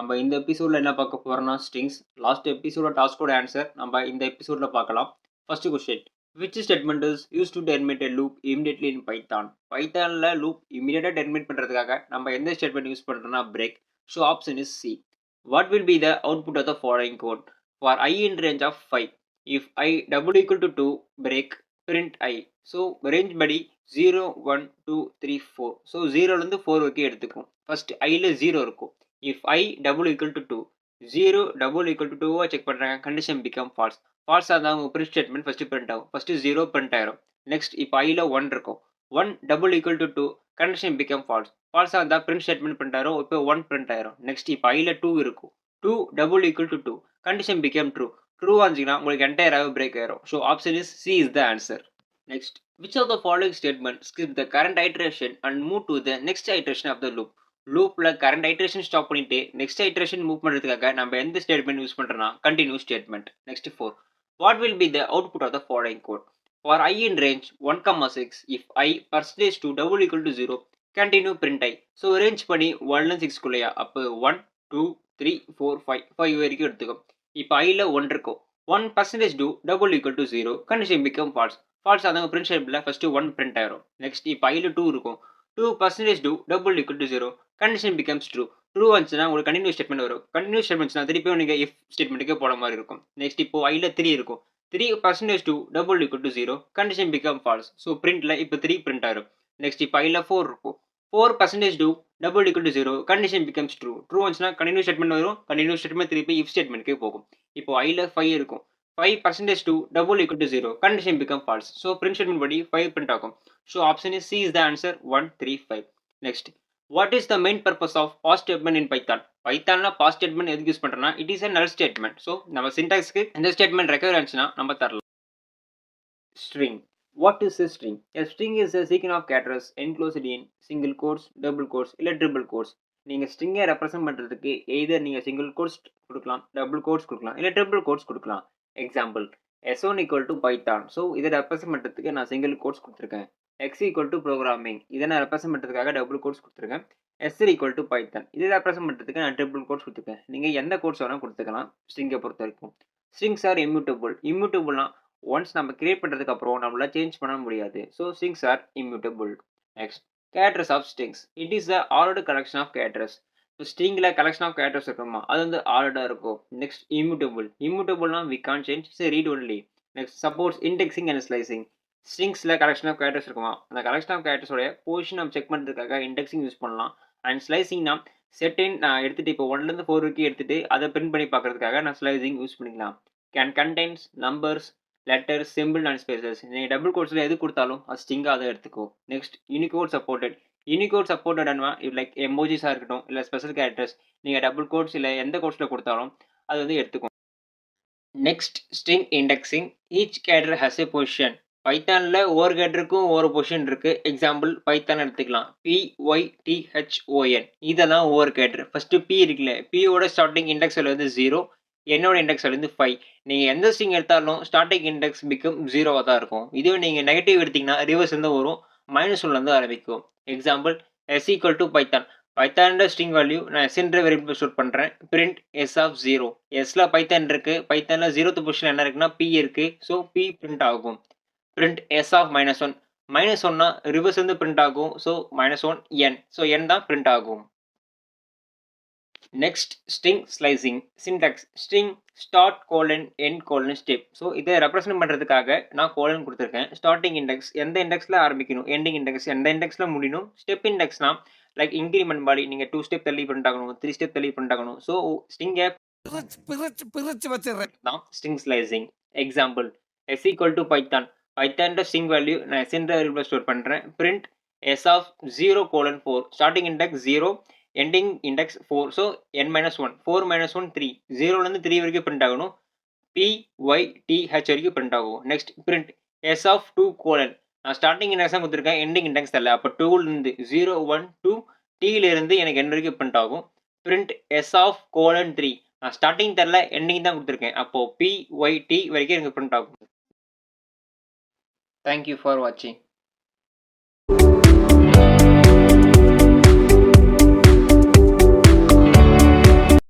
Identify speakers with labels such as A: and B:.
A: நம்ம இந்த எபிசோட்ல என்ன பார்க்க போறோம்னா ஸ்ட்ரிங்ஸ். லாஸ்ட் எபிசோட டாஸ்கோட ஆன்சர் நம்ம இந்த எபிசோட்ல பார்க்கலாம். First question. Which statement is used to terminate a loop immediately in Python? பைத்தான்ல லூப் இமிடியேட்டா டெர்மினேட் பண்றதுக்காக நம்ம எந்த ஸ்டேட்மெண்ட் யூஸ் பண்றோம்னா break. So option is C. What will be the output of the following code? For I in range of 5, if I double equal to 2, break print I. So range படி 0 1 2 3 4. So 0லேருந்து 4 வரைக்கும் எடுத்துக்கும். First ஐல 0 இருக்கும். If I double equal to 2, 0 double equal to 2 check பண்றாங்க. Condition become false. ஃபால்ஸா இருந்தா உங்க print statement first print ஆகும். First 0 print ஆயிரும். நெக்ஸ்ட் இப்போ ஐல 1 இருக்கும். 1 double equal to 2, condition become false. ஃபால்ஸா இருந்தா பிரிண்ட் ஸ்டேட்மெண்ட் பிரிண்ட் ஆயிரும். இப்போ 1 பிரிண்ட் ஆயிரும். நெக்ஸ்ட் இப்போ ஐல 2 இருக்கும். 2 double equal to 2, condition become true. True ஆச்சுன்னா உங்களுக்கு என்டையராகவே பிரேக் ஆயிரும். So option is C is the answer. Next, which of the following statement skip the current iteration and move to the next iteration of the loop? லூப்ல current iteration stop பண்ணிட்டு next iteration move பண்றதுக்காக நம்ம எந்த statement use பண்றோம்னா continue statement. Next 4. What will be the output of the following code? For I in range 1,6, if I %2 double equal to 0, continue print I. So range பண்ணி 1 6 குள்ளையா அப்போ 1 2 3 4 5 வரைக்கும் எடுத்துக்கும். இப்போ ஐல 1 இருக்கும். 1% double equal to 0, condition become false. False ஆனவங்க print ஸ்டேட்மெண்ட்ல first 1 print ஆயிரும். நெக்ஸ்ட் இப்போ ஐல 2 இருக்கும். 2% double equal to 0, condition becomes true. True வந்துச்சுன்னா உங்களுக்கு கண்டினியூ ஸ்டேட்மெண்ட் வரும். கண்டினியூ ஸ்டேட்மெண்ட்ஸ்னா திருப்பியும் நீங்க இஃப் ஸ்டேட்மெண்ட்டுக்கே போட மாதிரி இருக்கும். நெக்ஸ்ட் இப்போ ஐல 3 இருக்கும். 3% double equal to 0, condition become false. So பிரிண்ட்ல இப்போ 3 பிரிண்ட் ஆயிரும். நெக்ஸ்ட் இப்போ ஐல 4 இருக்கும். 4% double equal to 0, condition becomes true. True வந்துச்சுன்னா கண்டினியூ ஸ்டேட்மெண்ட் வரும். கண்டினியூ ஸ்டேட்மெண்ட் திருப்பி இஃப் ஸ்டேட்மெண்ட்க்கே போகும். இப்போ ஐல 5 இருக்கும். 5% double equal to 0, condition become false. So print statement body 5 print ஆகும். So option is C is the answer 1 3 5. Next, what is the main purpose of past statement in Python? Pythonல past statement எதுக்கு use பண்றோம்னா it is a null statement. So நம்ம syntaxக்கு இந்த statement recover ஆச்சுன்னா நம்ம தரலாம். String. What is a string? A string is a sequence of characters enclosed in single quotes, double quotes இல்ல triple quotes. நீங்க ஸ்ட்ரிங்கை represent பண்றதுக்கு எய்தர் நீங்க சிங்கிள் கோட்ஸ் கொடுக்கலாம், டபுள் கோட்ஸ் கொடுக்கலாம், இல்ல ட்ரிபிள் கோட்ஸ் கொடுக்கலாம். Example S1 equal to Python. So இதை represent பண்ணுறதுக்கு நான் சிங்கிள் கோட்ஸ் கொடுத்துருக்கேன். X equal to ப்ரோக்ராமிங், இதை நான் ரெப்ரசென்ட் பண்ணுறதுக்காக டபுள் கோட்ஸ் கொடுத்துருக்கேன். S3 equal to Python, இதை ரெப்ரசென்ட் பண்ணுறதுக்கு நான் ட்ரிபிள் கோட்ஸ் கொடுத்துருக்கேன். நீங்கள் எந்த கோட்ஸ் வேணால் கொடுத்துக்கலாம் ஸ்ட்ரிங்கை பொறுத்த வரைக்கும். Strings are immutable. இம்யூட்டபிள்னா ஒன்ஸ் நம்ம கிரியேட் பண்ணுறதுக்கு அப்புறம் நம்மளால சேஞ்ச் பண்ண முடியாது. So strings are immutable. Next, characters of strings. It is the ordered collection of characters. ஸ்ட்ரிங்கில் கலெக்ஷன் ஆஃப் கேரக்டர்ஸ் இருக்குமா அது வந்து ஆர்டராக இருக்கும். Next, immutable. இம்யூட்டபிள்னா we can change, it's read only. Next, supports indexing and slicing. ஸ்ட்ரிங்ஸில் collection of characters இருக்குமா அந்த கலெக்ஷன் ஆஃப் கேரக்டர்ஸோட பொசிஷன் நம்ம செக் பண்ணுறதுக்காக இண்டெக்ஸிங் யூஸ் பண்ணலாம். அண்ட் ஸ்லைசிங்னா செட்டின் நான் எடுத்துகிட்டு இப்போ 1லேருந்து 4 வரைக்கும் எடுத்துகிட்டு அதை பிரிண்ட் பண்ணி பார்க்கறதுக்காக நான் ஸ்லைசிங் யூஸ் பண்ணிக்கலாம். Can contains numbers, letters, simple and spaces. நீங்கள் டபுள் கோட்ஸில் எது கொடுத்தாலும் அது ஸ்ட்ரிங்காக அதை எடுத்துக்கோ. Next, Unicode supported. யூனிகோட் சப்போர்ட்டட்னா லைக் எமோஜிஸாக இருக்கட்டும் இல்லை ஸ்பெஷல் கேரக்டர்ஸ் நீங்கள் டபுள் கோட்ஸ் இல்லை எந்த கோட்ஸில் கொடுத்தாலும் அது வந்து எடுத்துக்கும். Next, string indexing. Each character has a position. பைத்தானில் ஒவ்வொரு கேரக்டருக்கும் ஒவ்வொரு பொசிஷன் இருக்குது. எக்ஸாம்பிள் பைத்தான் எடுத்துக்கலாம். PYTHON, இதெல்லாம் ஒவ்வொரு கேரக்டர். ஃபஸ்ட்டு P இருக்குல்ல, பியோட ஸ்டார்டிங் இண்டெக்ஸ் வேல்யூ வந்து 0, என்னோட இண்டெக்ஸ் வேல்யூ வந்து 5. நீங்கள் எந்த ஸ்ட்ரிங் எடுத்தாலும் ஸ்டார்டிங் இண்டெக்ஸ் பிகம் 0வாக தான் இருக்கும். இதுவே நீங்கள் நெகட்டிவ் எடுத்தீங்கன்னா ரிவர்ஸ் வந்து வரும், -1லேருந்து ஆரம்பிக்கும். Example S equal to Python. பைத்தானோட ஸ்ட்ரிங் வேல்யூ நான் Sன்ற வேரியபிள் ஸ்டோர் பண்ணுறேன். Print S of 0. Sல பைத்தான் இருக்கு. பைத்தானில் 0th பொசிஷன் என்ன இருக்குன்னா P இருக்கு. ஸோ P பிரிண்ட் ஆகும். Print S of -1. -1னா ரிவர்ஸ் வந்து பிரிண்ட் ஆகும். So -1 N. ஸோ N தான் பிரிண்ட் ஆகும். Next, string slicing. Syntax string start colon end colon step. So இதை ரெப்ரசென்ட் பண்ணுறதுக்காக நான் கோலன் கொடுத்துருக்கேன். ஸ்டார்டிங் இண்டெக்ஸ் எந்த இண்டெக்ஸில் ஆரம்பிக்கணும், எண்டிங் இண்டெக்ஸ் எந்த இண்டெக்ஸில் முடியணும். ஸ்டெப் இண்டெக்ஸ்னா லைக் இன்க்ரிமெண்ட் மாதிரி நீங்கள் 2 ஸ்டெப் தள்ளி பிரிண்ட் ஆகணும், 3 ஸ்டெப் தள்ளி பிரிண்ட் ஆகணும். ஸோ ஸ்ட்ரிங்கை பிரிச்சு வச்சிடுறேன் தான் string slicing. Example S equal to Python. பைத்தானோட ஸ்ட்ரிங் வேல்யூ நான் Sன்ற வேரியபிள் ஸ்டோர் பண்ணுறேன். Print S of 0:4. Starting index 0, ending index 4. So N-1. 4 -1 3. 0லேருந்து 3 வரைக்கும் பிரிண்ட் ஆகணும். PYTH வரைக்கும் பிரிண்ட் ஆகும். Next, print S of 2:. நான் ஸ்டார்டிங் இண்டெக்ஸ் தான் கொடுத்துருக்கேன், எண்டிங் இண்டெக்ஸ் தரல. அப்போ 2லேருந்து 0 1 2 Tலேருந்து எனக்கு N வரைக்கும் பிரிண்ட் ஆகும். Print S of 3. நான் ஸ்டார்டிங் தரல, எண்டிங் தான் கொடுத்துருக்கேன். அப்போ PYT வரைக்கும் எனக்கு பிரிண்ட் ஆகும். தேங்க்யூ ஃபார் வாட்சிங்.